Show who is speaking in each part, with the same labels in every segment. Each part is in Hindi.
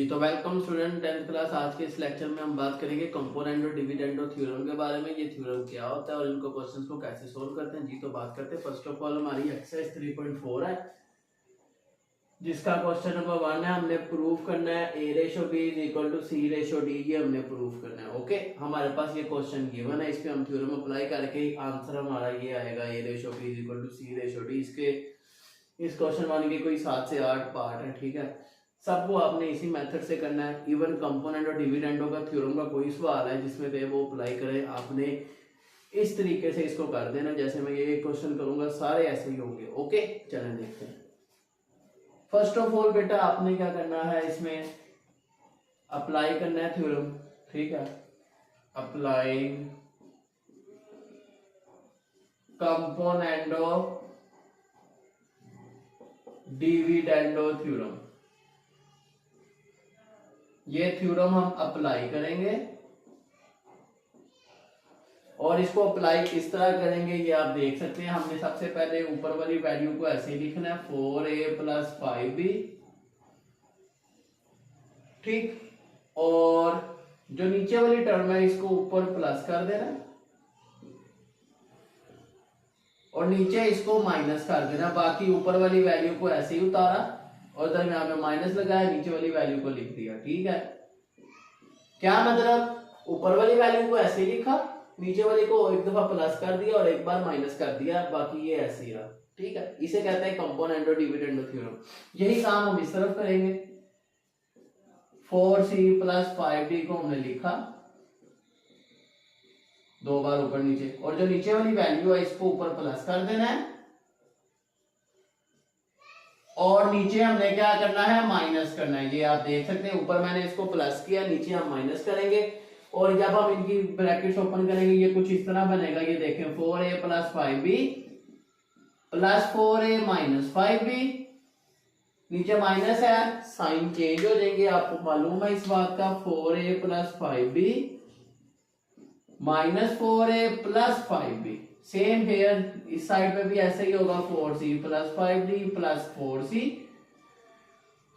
Speaker 1: जी तो वेलकम स्टूडेंट 10th क्लास। आज के इस लेक्चर में हम बात करेंगे कंपोनेंट और डिविडेंड और थ्योरम के बारे में। ये थ्योरम क्या होता है और इनको क्वेश्चंस को कैसे सोल्व करते हैं। जी तो बात करते हैं। फर्स्ट ऑफ ऑल हमारी एक्सरसाइज 3.4 है, जिसका क्वेश्चन नंबर 1 है। हमने प्रूफ करना है a ratio b is equal to c ratio d। ये हमने प्रूफ करना है। ओके, हमारे पास ये क्वेश्चन गिवन है, इस पे हम थ्योरम अप्लाई करके आंसर हमारा ये आएगा a ratio b is equal to c ratio d। इसके इस क्वेश्चन 1 के कोई 7 से 8 पार्ट है, ठीक है। सबको आपने इसी मेथड से करना है। इवन कंपोनेंट और डिविडेंडों का थ्योरम का कोई सवाल है जिसमें दे वो अप्लाई करें, आपने इस तरीके से इसको कर देना जैसे मैं ये क्वेश्चन करूंगा, सारे ऐसे ही होंगे। ओके, चलें देखते हैं। फर्स्ट ऑफ ऑल बेटा आपने क्या करना है, इसमें अप्लाई करना है थ्योरम, ठीक है। अप्लाइंग कंपोनेंडो डिविडेंडो थ्योरम, ये थ्योरम हम अप्लाई करेंगे। और इसको अप्लाई किस तरह करेंगे ये आप देख सकते हैं। हमने सबसे पहले ऊपर वाली वैल्यू को ऐसे लिखना है 4a प्लस 5b, ठीक। और जो नीचे वाली टर्म है इसको ऊपर प्लस कर देना और नीचे इसको माइनस कर देना। बाकी ऊपर वाली वैल्यू को ऐसे ही उतारा और दरमियान में माइनस लगाया, नीचे वाली वैल्यू को लिख दिया, ठीक है। क्या मतलब, ऊपर वाली वैल्यू को ऐसे ही लिखा, नीचे वाली को एक दफा प्लस कर दिया और एक बार माइनस कर दिया, बाकी ये ऐसे ही रहा, ठीक है। इसे कहते हैं कंपोनेंट और डिविडेंड थ्योरम। यही काम हम इस तरफ करेंगे। 4c प्लस 5d को हमने लिखा दो बार ऊपर नीचे, और जो नीचे वाली वैल्यू है इसको ऊपर प्लस कर देना है और नीचे हमने क्या करना है, माइनस करना है। ये आप देख सकते हैं, ऊपर मैंने इसको प्लस किया, नीचे हम माइनस करेंगे। और जब हम इनकी ब्रैकेट्स ओपन करेंगे ये कुछ इस तरह बनेगा। ये देखें 4a plus 5b plus 4a minus 5b, नीचे माइनस है, साइन चेंज हो जाएंगे, आपको मालूम है इस बात का। 4a plus 5b minus 4a plus 5b, same here इस साइड पे भी ऐसे ही होगा। 4c plus 5d plus 4c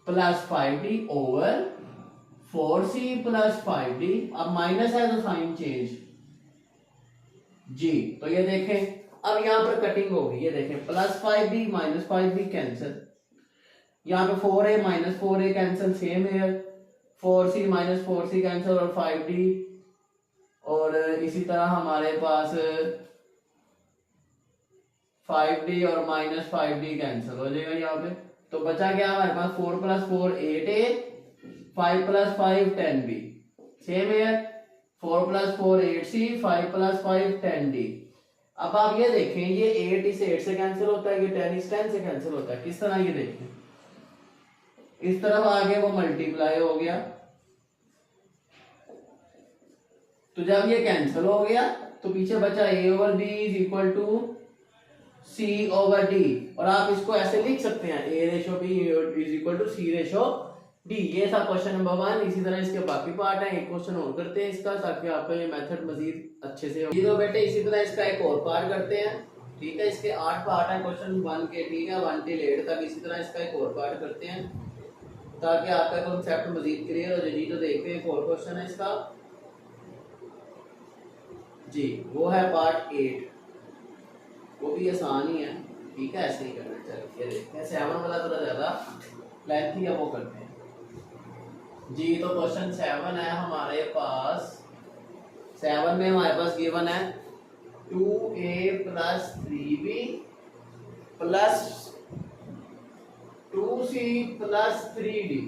Speaker 1: plus 5d over 4c plus 5d। अब माइनस है तो साइन चेंज जी। तो ये देखें, अब यहां पर कटिंग होगी। ये देखें plus 5b minus 5b cancel, यहाँ पे 4a minus 4a cancel, same here 4c minus 4c cancel और 5d। और इसी तरह हमारे पास 5d और माइनस 5d कैंसिल हो जाएगा यहाँ पे। तो बचा क्या हमारे पास, 4 plus 4 8a, 5 plus 5 10b, same है। 4 प्लस 4 8c, 5 प्लस 5 10d। अब आप ये देखें, ये 8 इस 8 से कैंसिल होता है, ये 10 इस 10 से कैंसिल होता है। किस तरह, ये देखें इस तरफ आगे वो मल्टीप्लाई हो गया, तो जब ये कैंसिल हो गया तो पीछे बचा a over b is equal to c over d। और आप इसको ऐसे लिख सकते हैं, a ratio b is equal to c ratio d। ये था क्वेश्चन नंबर 1। इसी तरह इसके बाकी पार्ट हैं, एक क्वेश्चन और करते हैं इसका, ताकि आपका ये मेथड मजीद अच्छे से हो। तो बेटे इसी तरह इसका एक और पार्ट करते हैं, ठीक है। इसके 8 पार्ट हैं क्वेश्चन 1 के, ठीक है, 1 till 8 तक। इसी तरह इसका एक और पार्ट करते हैं ताकि आपका कॉन्सेप्ट मजीद क्लियर हो जाए। जी तो देखते हैं, एक और क्वेश्चन है इसका जी, वो है पार्ट 8, वो भी आसान ही है, ठीक है। ऐसे ही करना चाहिए। देखते हैं 7 वाला थोड़ा ज्यादा लेंथी है, वो करते हैं जी। तो क्वेश्चन 7 है हमारे पास। 7 में हमारे पास गिवन है 2a plus 3b plus 2c plus 3d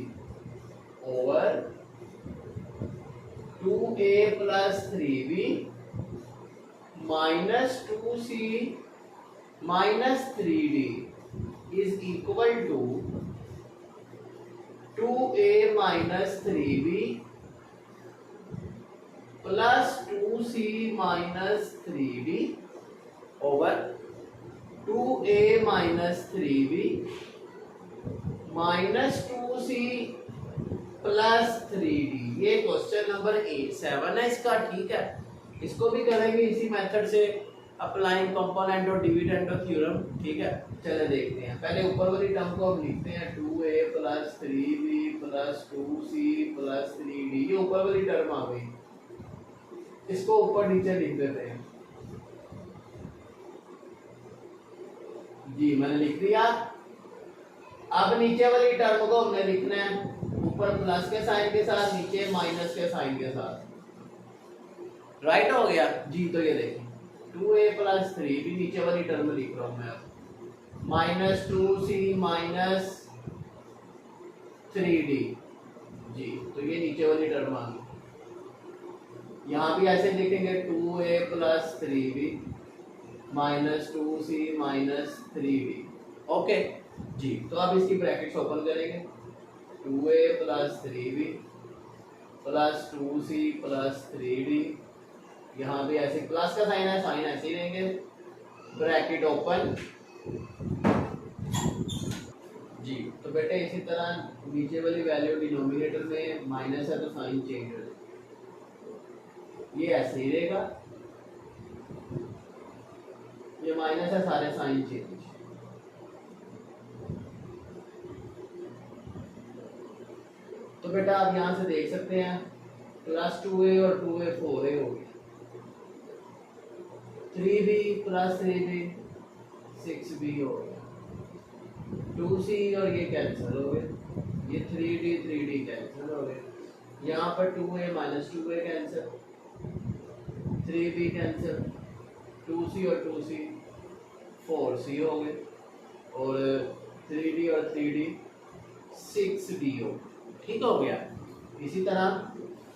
Speaker 1: over 2a plus 3b minus 2c minus 3d is equal to 2a minus 3b plus 2c minus 3d over 2a minus 3b minus 2c plus 3d। ये क्वेश्चन नंबर 7 है इसका, ठीक है। इसको भी करेंगे इसी मेथड से। अप्लाइंग कंपोनेंट और डिविडेंड थ्योरम। ठीक है, चले देखते हैं। पहले ऊपर वाली टर्म को हम लिखते हैं 2a plus 3b plus 2c plus 3d। ये ऊपर वाली टर्म आ गई, इसको ऊपर नीचे लिख देते हैं। जी मैंने लिख दिया। अब नीचे वाली टर्म को हमने लिखना है ऊपर प्लस के साइन के साथ, नीचे माइनस के साइन के साथ। राइट हो गया जी। तो ये देखिए 2a प्लस 3b नीचे वाली टर्म लिख रहा हूं मैं अब, माइनस 2c माइनस 3d जी। तो ये नीचे वाली टर्म आ गई। यहाँ भी ऐसे लिखेंगे 2a plus 3b minus 2c minus 3d। Okay ji. तो अब इसकी ब्रैकेट्स ओपन करेंगे, 2a plus 3b plus 2c plus 3d। यहाँ भी ऐसे प्लस का साइन है, साइन ऐसे ही रहेंगे, ब्रैकेट ओपन जी। तो बेटे इसी तरह नीचे वाली वैल्यू डिनोमिनेटर में माइनस है तो साइन चेंज हो जाएगा, ये ऐसे ही रहेगा, ये माइनस है, सारे साइन चेंज। तो बेटा आप यहां से देख सकते हैं प्लस 2a और 2a 4a हो गया, 3b प्लस 3b 6b हो गया, 2c और ये कैंसिल हो गए, ये 3d कैंसिल हो गए, यहाँ पर 2a minus 2a cancel, 3b cancel, 2c और 2c 4c हो गए, और 3d और 3d 6d हो गए। ठीक हो गया। इसी तरह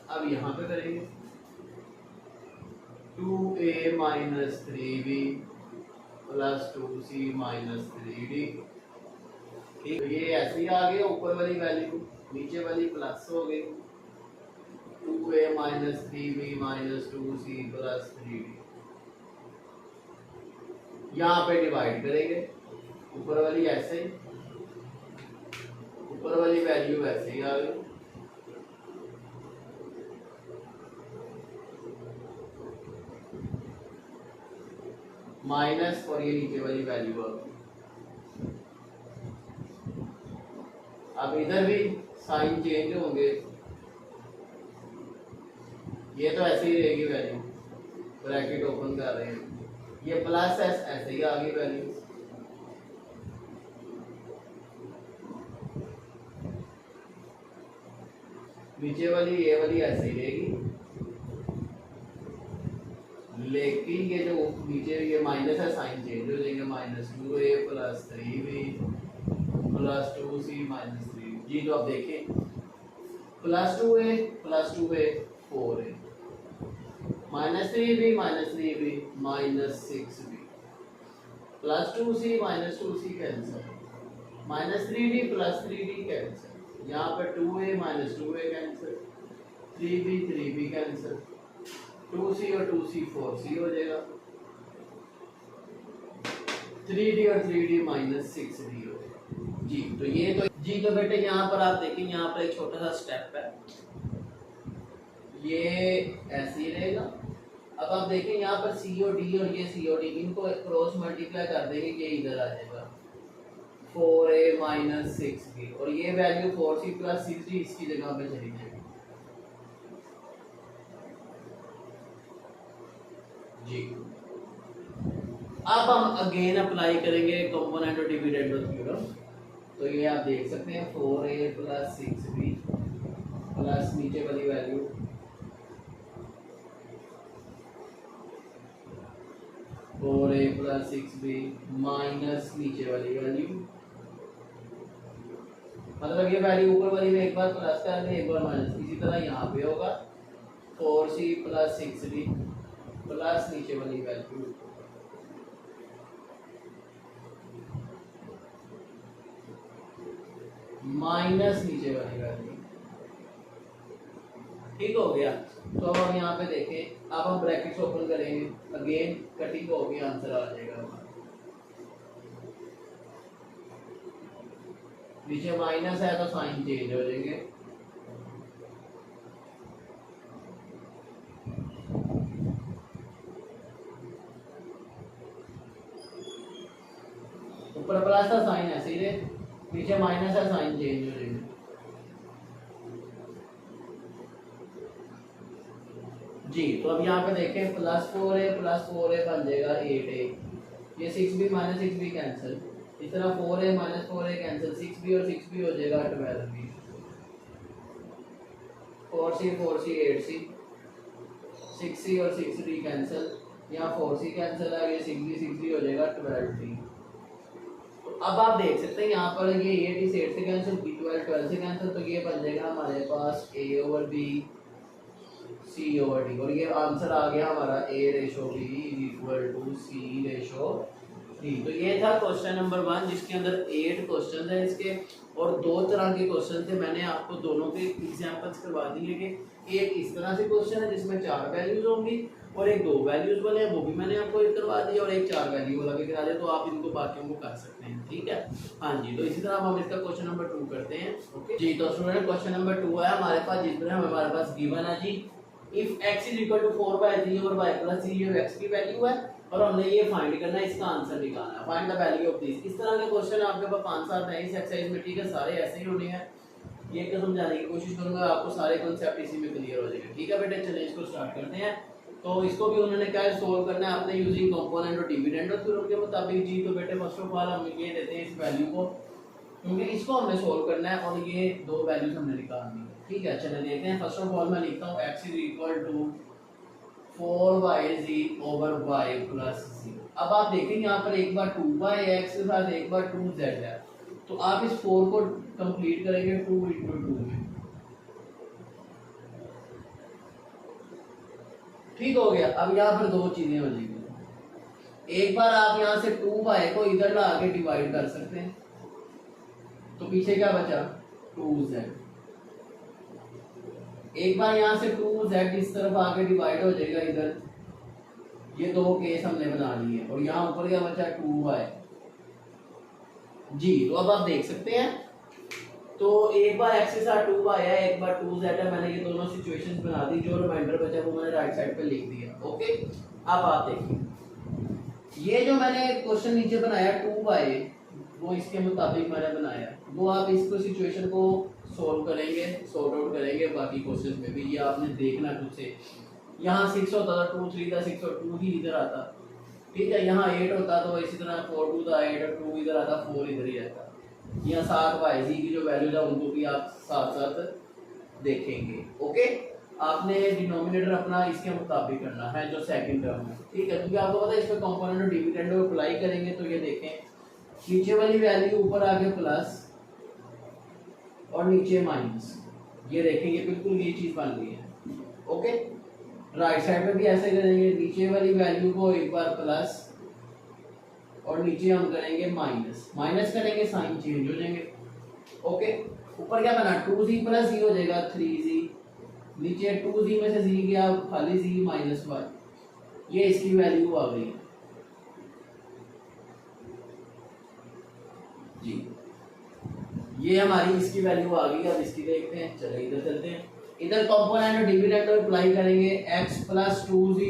Speaker 1: अब यहाँ पे करेंगे 2a minus 3b plus 2c minus 3d। ठीक, ये ऐसे ही आ गया ऊपर वाली वैल्यू, नीचे वाली प्लस हो गई, 2a minus 3b minus 2c plus 3d। यहाँ पे डिवाइड करेंगे, ऊपर वाली ऐसे, ऊपर वाली वैल्यू ऐसे ही आ गई, माइनस, और ये नीचे वाली वैल्यू आ गई। अब इधर भी साइन चेंज होंगे, ये तो ऐसे ही रहेगी वैल्यू, ब्रैकेट ओपन कर रहे हैं, ये प्लस है, ऐसे ही आ गई वैल्यू, नीचे वाली ये वाली ऐसे ही रहेगी, लेकिन ये जो नीचे ये माइनस है, साइन चेंज हो जाएंगे, minus 2a plus 3b plus 2c minus 3। जी तो अब देखें plus 2a 4a minus 3b minus 6b plus 2c minus 2c cancel, minus 3d plus 3d cancel, यहाँ पर 2a minus 2a cancel, 3b cancel, 2c और 2c 4c हो जाएगा, 3d और 3d माइनस 6d हो जाएगा। जी तो ये तो जी तो बेटे यहाँ पर आप देखें, यहाँ पर एक छोटा सा स्टेप है, ये ऐसे ही रहेगा। अब आप देखें यहाँ पर सी और डी, और ये सी और डी, इनको क्रॉस मल्टीप्लाई कर देंगे, ये इधर आ जाएगा 4a माइनस 6b, और ये वैल्यू 4c प्लस 6d इसकी जगह पे चली जाएगी। जी अब हम अगेन अप्लाई करेंगे कंपोनेंट और डिविडेंड थ्योरम। तो ये आप देख सकते हैं 4a प्लस 6b प्लस नीचे वाली value 4a plus 6b minus नीचे वाली वैल्यू, मतलब ये वैल्यू ऊपर वाली में एक बार प्लस कर दें, एक बार माइनस। इसी तरह यहाँ पे होगा 4c प्लस 6d प्लस नीचे वाली वैल्यू माइनस नीचे वाली वैल्यू। ठीक हो गया। तो अब हम यहाँ पे देखें, अब हम ब्रैकेट्स ओपन करेंगे, अगेन कटिंग हो गई, आंसर आ जाएगा हमारा। नीचे माइनस है तो साइन चेंज हो जाएंगे, प्लस का साइन ऐसे ही रहे, नीचे माइनस का साइन चेंज हो जाएगा। जी तो अब यहाँ पे देखें +4a बन जाएगा 8a, ये 6b माइनस 6b कैंसिल, इस तरह 4a minus 4a cancel, 6b और 6b हो जाएगा 12b, 4c 8c, 6c और 6d कैंसिल, यहाँ 4c कैंसिल है, ये 6b हो जाएगा 12d। तो अब आप देख सकते हैं यहाँ पर ये 8 इस 8 से कैंसिल, b 12 से कैंसिल, तो ये बन जाएगा हमारे पास a/b c/d, और ये आंसर आ गया हमारा a/b = c/d। तो ये था क्वेश्चन नंबर 1 जिसके अंदर 8 क्वेश्चन है इसके, और दो तरह के क्वेश्चन थे। मैंने आपको दोनों के एग्जांपल्स करवा दिए कि एक इस तरह से क्वेश्चन है जिसमें 4 वैल्यूज होंगी, और एक 2 वैल्यूज वाले हैं वो भी मैंने आपको एक करवा दिया, और एक 4 वैल्यू वाला भी करा दिया, तो आप इनको बाकियों को कर सकते हैं। ठीक है, हाँ जी। तो इसी तरह हम इसका क्वेश्चन नंबर 2 करते हैं। ओके जी, तो स्टूडेंट क्वेश्चन नंबर 2 है हमारे पास, जिसमें हमारे पास गिवन है जी इफ x = 4/3 और y + 3 ये x की वैल्यू है, और हमने ये फाइंड करना है, इसका आंसर निकालना है, find the value of this. इस तरह के क्वेश्चन आपके पास 5-7 हैं इस एक्सरसाइज में। ठीक है, सारे ऐसे ही होने हैं, ये क्या समझाने की कोशिश करूंगा, आपको सारे कॉन्सेप्ट इसी में क्लियर हो जाएंगे। ठीक है बेटे, चलिए इसको स्टार्ट करते हैं। तो इसको भी उन्होंने क्या सोल्व करना है आपने यूजिंग कंपोनेंट और डिविडेंड थ्योरम के मुताबिक। जी तो बेटे फर्स्ट ऑफ ऑल हम ये देते हैं इस वैल्यू को, क्योंकि इसको हमने सोल्व करना है और ये 2 वैल्यूज हमने निकालनी है। ठीक है, चलिए देखते हैं। फर्स्ट ऑफ ऑल मैं लिखता हूँ x = 4yz/y + z। अब आप देखेंगे यहाँ पर एक बार 2x के साथ एक बार 2z है, तो आप इस 4 को कंप्लीट करेंगे 2 × 2 में। ठीक हो गया। अब यहाँ पर 2 चीजें हो जाएंगी। एक बार आप यहाँ से 2y को इधर ला के डिवाइड कर सकते हैं, तो पीछे क्या बचा 2z। एक बार यहाँ से 2z इस तरफ आके डिवाइड हो जाएगा इधर, ये 2 केस हमने बना लिए, और यहाँ ऊपर क्या बचा 2y। जी तो अब आप देख सकते हैं, तो एक बार x के साथ 2y है, एक बार 2z है, मैंने ये दोनों सिचुएशंस बना दी, जो रिमाइंडर बचा वो मैंने राइट साइड पे लिख दिया। ओके, अब आप देखिए ये जो मैंने क्वेश्चन नीचे बनाया 2y, वो इसके मुताबिक मैंने बनाया, वो आप इसको सिचुएशन को सोल्व करेंगे, सॉर्ट आउट करेंगे बाकी क्वेश्चन में भी, ये आपने देखना खुद से। यहाँ 6 होता था 2 3 था 6 और 2 ही इधर आता। ठीक है, यहाँ 8 होता तो इसी तरह 4 2 था 8 और 2 इधर आता, 4 इधर ही रहता। यहाँ 7 yz की जो वैल्यू था उनको भी आप साथ साथ देखेंगे। ओके, आपने डिनोमिनेटर अपना इसके मुताबिक करना है जो सेकंड टर्म है। ठीक है, क्योंकि आपको पता है इसमें कंपोनेंट और डिविडेंड को अप्लाई करेंगे, तो ये देखें नीचे वाली वैल्यू ऊपर आके प्लस और नीचे माइनस, ये देखेंगे बिल्कुल ये चीज बन गई है। ओके, राइट साइड में भी ऐसे करेंगे, नीचे वाली वैल्यू को एक बार प्लस और नीचे हम करेंगे माइनस, माइनस करेंगे साइन चेंज हो जाएंगे। ओके, ऊपर क्या बना 2z + z हो जाएगा 3z, नीचे 2z में से z गया खाली z - y, ये इसकी वैल्यू आ गई जी, ये हमारी इसकी वैल्यू आ गई। अब इसकी देखते हैं, चलिए इधर चलते हैं, इधर कंपोनेंट और डिविडेंड को अप्लाई करेंगे, x + 2z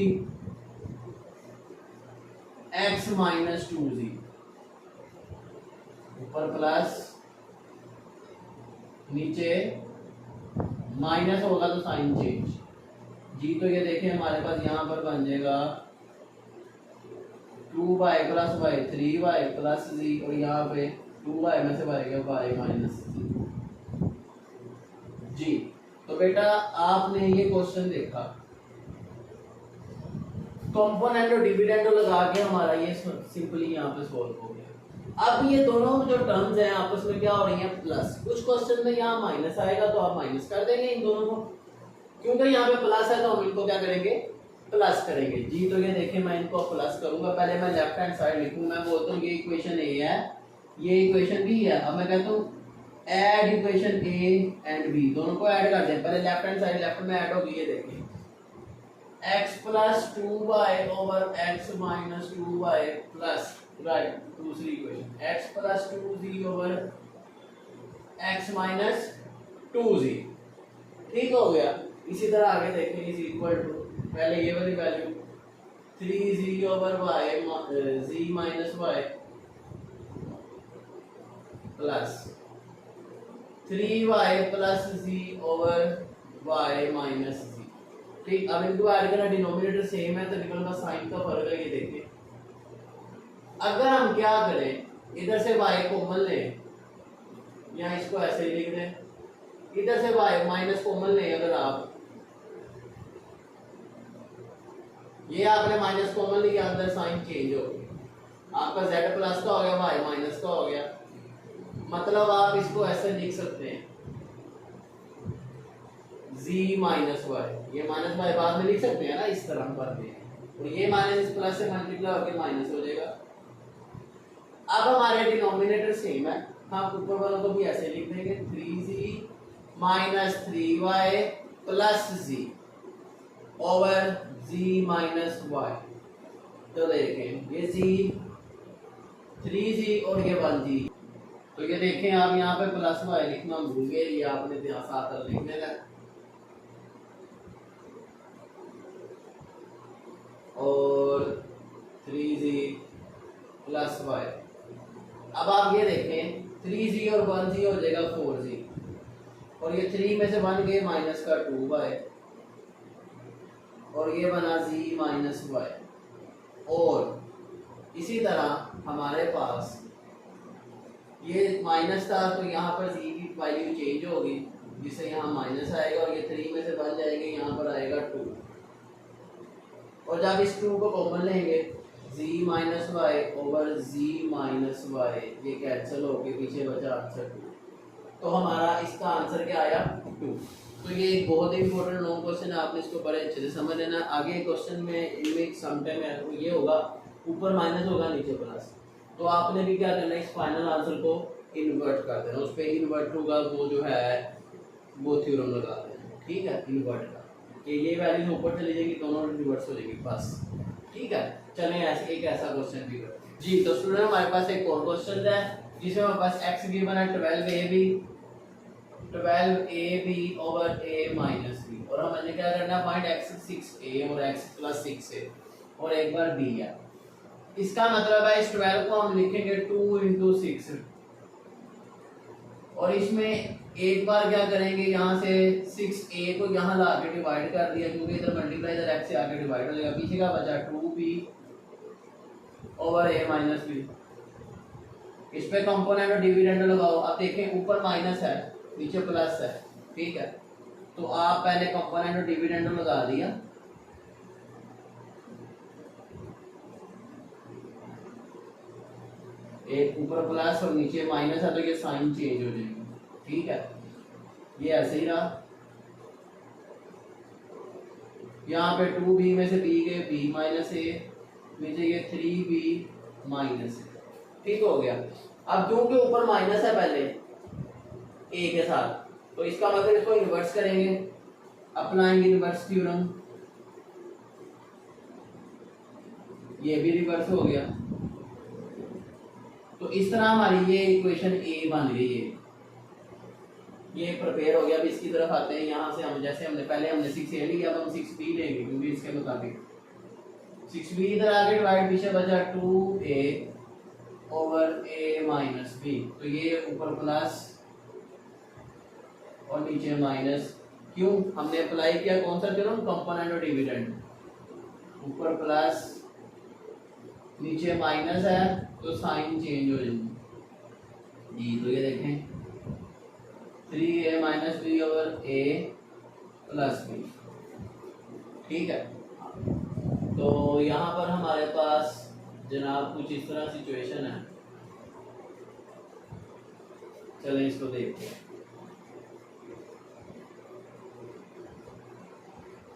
Speaker 1: x - 2z, ऊपर प्लस नीचे माइनस होगा तो साइन चेंज। जी तो ये देखें हमारे पास यहाँ पर बन जाएगा 2y + y 3y + z, और यहाँ पे 2y में से बचेगा y - z। जी तो बेटा आपने ये क्वेश्चन देखा, कंपोनेंट और डिविडेंड लगा के हमारा ये सिंपली यहाँ पे सॉल्व हो गया। अब ये दोनों जो टर्म्स हैं आपस में क्या हो रही हैं प्लस, कुछ क्वेश्चन में यहाँ माइनस आएगा तो आप माइनस कर देंगे इन दोनों को, क्योंकि यहाँ पे प्लस है तो हम इनको क्या करेंगे प्लस करेंगे। जी तो ये देखिए मैं इनको प्लस करूंगा, पहले मैं लेफ्ट हैंड साइड लिखूंगा, मैं बोलता हूँ ये इक्वेशन ए है, ये इक्वेशन बी है। अब मैं कहता हूँ add equation A and B, दोनों को ऐड कर दें, पहले लेफ्ट हैंड साइड लेफ्ट में ऐड होगी, ये देखिए x + 2y / x - 2y plus right दूसरी equation x + 2z / x - 2z। ठीक हो गया। इसी तरह आगे देखें इज इक्वल टू, पहले ये वाली value 3z / y z - y plus 3y plus z over y minus z। ठीक, अब इनको ऐड करना, डिनोमिनेटर सेम है तो निकल का साइन का फर्क है। ये देखिए अगर हम क्या करें, इधर से y कॉमन लें या इसको ऐसे ही लिख दें, इधर से y माइनस कॉमन लें, अगर आप ये आपने माइनस कॉमन लिया, अंदर साइन चेंज हो गया, आपका z प्लस का हो गया, y माइनस का हो गया। मतलब आप इसको ऐसे लिख सकते हैं z माइनस वाई, ये माइनस वाई बाद में लिख सकते हैं ना, इस तरह पर भी, और ये माइनस इस प्लस से मल्टीप्लाई होकर माइनस हो जाएगा। अब हमारे डिनोमिनेटर सेम है, हम ऊपर वालों को भी ऐसे लिख देंगे 3z minus 3y plus z over z minus y। तो देखें ये z 3z और ये 1z, तो ये देखें आप यहाँ पे प्लस y लिखना भूल गए, ये आपने साथ लिख देना और 3z प्लस y। अब आप ये देखें 3z और 1z हो जाएगा 4z, और ये 3 में से 1 गए माइनस का 2y, और ये बना z माइनस y। और इसी तरह हमारे पास ये माइनस था तो यहाँ पर z की वैल्यू चेंज होगी, जिससे यहाँ माइनस आएगा, और ये 3 में से 1 जाएंगे, यहाँ पर आएगा 2, और जब इस 2 को कॉमन लेंगे z minus y over z minus y, ये कैंसिल होके पीछे बचा आंसर 2। तो हमारा इसका आंसर क्या आया 2। तो ये एक बहुत ही इंपॉर्टेंट लॉन्ग क्वेश्चन है, आपने इसको बड़े अच्छे से समझ लेना। आगे क्वेश्चन में इनमें सम टाइम है, तो ये होगा ऊपर माइनस होगा नीचे प्लस, तो आपने भी क्या करना है, इस फाइनल आंसर को इन्वर्ट कर देना, उस पर इन्वर्ट होगा वो जो है वो थ्योरम लगा देना। ठीक है, इन्वर्ट का कि ये वैल्यू ऊपर चली जाएगी, दोनों रिवर्स हो जाएगी बस। ठीक है, चलें ऐसे एक ऐसा क्वेश्चन भी करते हैं जी। तो स्टूडेंट हमारे पास एक और क्वेश्चन है जिसमें हमारे पास x गिवन है 12ab over a minus b, और हमें क्या करना है, फाइंड x 6a और x प्लस 6a, और एक बार b है। इसका मतलब है इस 12 को हम लिखेंगे 2 इंटू 6, और इसमें एक बार क्या करेंगे, यहाँ से 6a को यहाँ ला के डिवाइड कर दिया, क्योंकि इधर मल्टीप्लाई इधर x से आगे डिवाइड हो जाएगा, पीछे का बचा 2b over a minus b। इस पे कंपोनेंट और डिविडेंड लगाओ। अब देखें ऊपर माइनस है नीचे प्लस है, ठीक है, तो आप पहले कंपोनेंट और डिविडेंड लगा दिया, एक ऊपर प्लस और नीचे माइनस है, तो ये साइन चेंज हो जाएगी। ठीक है, ये ऐसे ही रहा, यहाँ पे 2b में से b गए b माइनस a, नीचे ये 3b माइनस a। ठीक हो गया। अब क्योंकि ऊपर माइनस है पहले a के साथ, तो इसका मतलब इसको इन्वर्स करेंगे, अप्लाइंग इन्वर्स थ्योरम, ये भी रिवर्स हो गया। तो इस तरह हमारी ये इक्वेशन a बन गई है, ये प्रिपेयर हो गया। अब इसकी तरफ आते हैं, यहाँ से हम जैसे हमने पहले 6a लिया, अब हम 6b लेंगे, क्योंकि इसके मुताबिक 6b इधर आगे डिवाइड, पीछे बचा 2a over a minus b, तो ये ऊपर प्लस और नीचे माइनस। क्यों हमने अप्लाई किया, कौन सा थ्योरम, कंपोनेंट और डिविडेंड। ऊपर प्लस नीचे माइनस है तो साइन चेंज हो जाएगी जी। तो ये देखें 3a minus b over a plus b। ठीक है, तो यहाँ पर हमारे पास जनाब कुछ इस तरह सिचुएशन है, चलें इसको देखते हैं।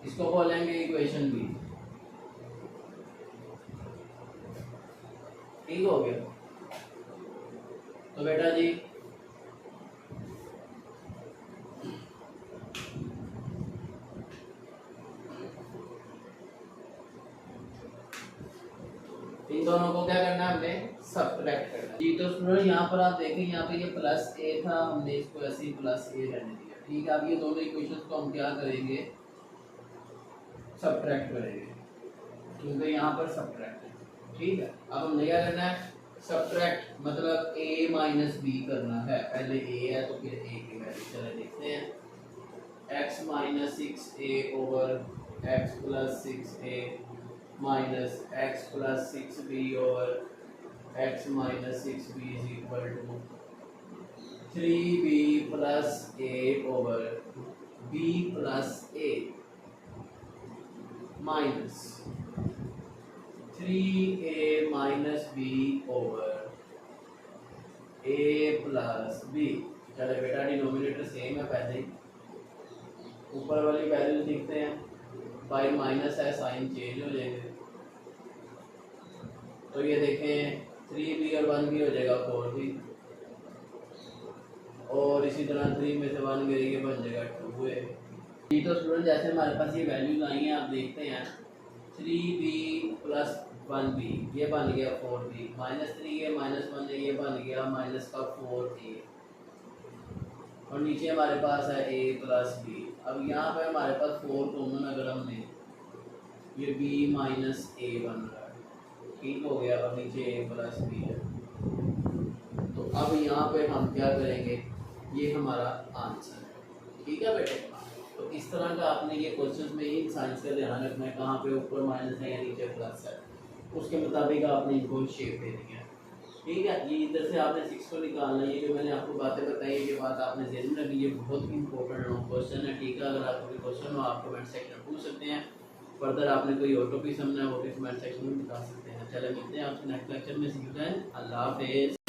Speaker 1: इसको बोलेंगे इक्वेशन बी। ठीक हो गया। तो बेटा जी इन दोनों को क्या करना है, हमने सब्ट्रैक्ट करना है जी। तो स्टूडेंट यहाँ पर आप देखें, यहाँ पे ये प्लस a था, हमने इसको ऐसे ही प्लस a रहने दिया। ठीक है, अब ये दोनों इक्वेशंस को हम क्या करेंगे, सब्ट्रैक्ट करेंगे, क्योंकि यहाँ पर सब्ट्रैक्ट है। ठीक है, अब हमने क्या करना है, सब्ट्रैक्ट मतलब a माइनस बी करना है, पहले a है तो फिर a की वैल्यू चले देखते हैं। x minus 6a over x plus 6a minus x plus 6b over x minus 6b is equal to 3b plus a over b plus a minus 3a minus b over a plus b। चलो बेटा डिनोमिनेटर सेम है पहले ही, ऊपर वाली वैल्यू लिखते हैं, बाई माइनस है साइन चेंज हो जाएंगे, तो ये देखें 3b और 1b हो जाएगा 4b, और इसी तरह 3 में से 1 गिरेंगे बन जाएगा 2a। जी तो स्टूडेंट जैसे हमारे पास ये वैल्यूज आई हैं आप देखते हैं 3b प्लस 1b ये बन गया 4b, minus 3a minus 1a ये बन गया माइनस का 4a, और नीचे हमारे पास है a प्लस b। अब यहाँ पे हमारे पास 4 कॉमन अगर हम लें ये b माइनस a बन रहा है, ठीक हो गया, और नीचे a प्लस b है। तो अब यहाँ पे हम क्या करेंगे, ये हमारा आंसर है, ठीक है बेटे। तो इस तरह का आपने ये क्वेश्चन में ही साइंस का ध्यान रखना है, कहाँ पे ऊपर माइनस है या नीचे प्लस है, उसके मुताबिक आपने इनको शेप देनी है, ठीक है। ये इधर से आपने 6 को निकालना है, ये जो मैंने आपको बातें बताई ये बात आपने ध्यान में रखी, ये बहुत ही इंपॉर्टेंट क्वेश्चन है, ठीक है। अगर आपको कोई क्वेश्चन हो आप कमेंट सेक्शन में पूछ सकते हैं, फर्दर आपने कोई और टॉपिक समझना है वो भी कमेंट सेक्शन में बता सकते हैं। चले मिलते हैं आपसे नेक्स्ट लेक्चर में, सी यू देन, अल्लाह हाफिज़।